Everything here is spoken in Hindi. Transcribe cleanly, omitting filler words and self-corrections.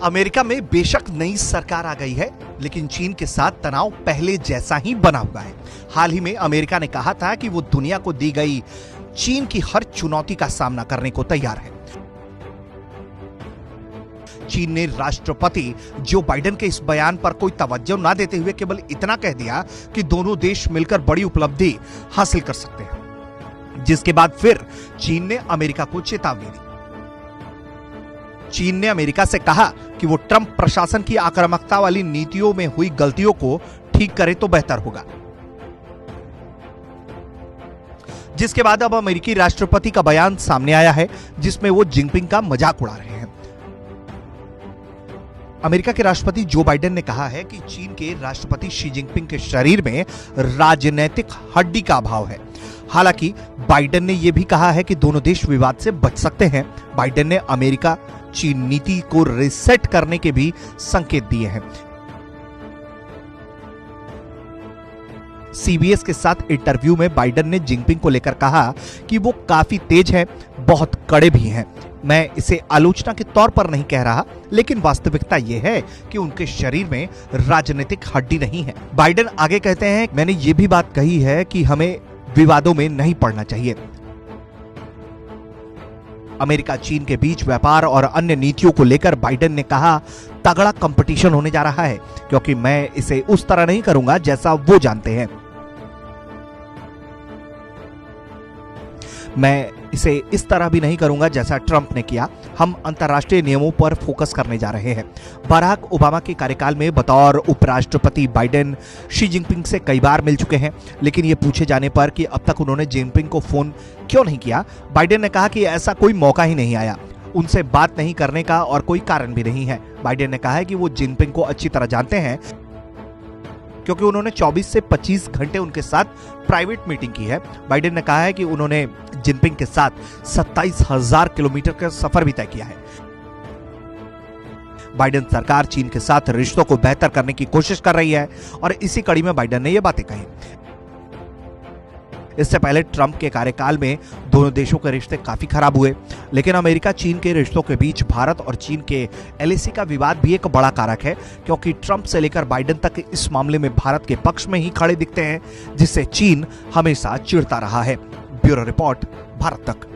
अमेरिका में बेशक नई सरकार आ गई है, लेकिन चीन के साथ तनाव पहले जैसा ही बना हुआ है। हाल ही में अमेरिका ने कहा था कि वो दुनिया को दी गई चीन की हर चुनौती का सामना करने को तैयार है। चीन ने राष्ट्रपति जो बाइडेन के इस बयान पर कोई तवज्जो ना देते हुए केवल इतना कह दिया कि दोनों देश मिलकर बड़ी उपलब्धि हासिल कर सकते हैं, जिसके बाद फिर चीन ने अमेरिका को चेतावनी दी। चीन ने अमेरिका से कहा कि वो ट्रंप प्रशासन की आक्रामकता वाली नीतियों में हुई गलतियों को ठीक करे तो बेहतर होगा, जिसके बाद अब अमेरिकी राष्ट्रपति का बयान सामने आया है, जिसमें वो जिनपिंग का मजाक उड़ा रहे हैं। अमेरिका के राष्ट्रपति जो बाइडेन ने कहा है कि चीन के राष्ट्रपति शी जिनपिंग के शरीर में राजनीतिक हड्डी का अभाव है। हालांकि बाइडेन ने यह भी कहा है कि दोनों देश विवाद से बच सकते हैं। बाइडेन ने अमेरिका चीन नीति को रिसेट करने के भी संकेत दिए हैं। सीबीएस के साथ इंटरव्यू में बाइडेन ने जिनपिंग को लेकर कहा कि वो काफी तेज है, बहुत कड़े भी हैं। मैं इसे आलोचना के तौर पर नहीं कह रहा, लेकिन वास्तविकता यह है कि उनके शरीर में राजनीतिक हड्डी नहीं है। बाइडेन आगे कहते हैं, मैंने ये भी बात कही है कि हमें विवादों में नहीं पड़ना चाहिए। अमेरिका चीन के बीच व्यापार और अन्य नीतियों को लेकर बाइडेन ने कहा, तगड़ा कंपटीशन होने जा रहा है, क्योंकि मैं इसे उस तरह नहीं करूंगा जैसा वो जानते हैं। मैं इसे इस तरह भी नहीं करूंगा जैसा ट्रंप ने किया। हम अंतर्राष्ट्रीय नियमों पर फोकस करने जा रहे हैं। बराक ओबामा के कार्यकाल में बतौर उपराष्ट्रपति बाइडेन शी जिनपिंग से कई बार मिल चुके हैं, लेकिन ये पूछे जाने पर कि अब तक उन्होंने जिनपिंग को फोन क्यों नहीं किया, बाइडेन ने कहा कि ऐसा कोई मौका ही नहीं आया। उनसे बात नहीं करने का और कोई कारण भी नहीं है। बाइडेन ने कहा है कि वो जिनपिंग को अच्छी तरह जानते हैं, क्योंकि उन्होंने 24 से 25 घंटे उनके साथ प्राइवेट मीटिंग की है। बाइडेन ने कहा है कि उन्होंने जिनपिंग के साथ 27,000 किलोमीटर का सफर भी तय किया है। बाइडेन सरकार चीन के साथ रिश्तों को बेहतर करने की कोशिश कर रही है और इसी कड़ी में बाइडेन ने यह बातें कही। इससे पहले ट्रंप के कार्यकाल में दोनों देशों के रिश्ते काफी खराब हुए, लेकिन अमेरिका चीन के रिश्तों के बीच भारत और चीन के एलएसी का विवाद भी एक बड़ा कारक है, क्योंकि ट्रंप से लेकर बाइडेन तक इस मामले में भारत के पक्ष में ही खड़े दिखते हैं, जिससे चीन हमेशा चिढ़ता रहा है। ब्यूरो रिपोर्ट, भारत तक।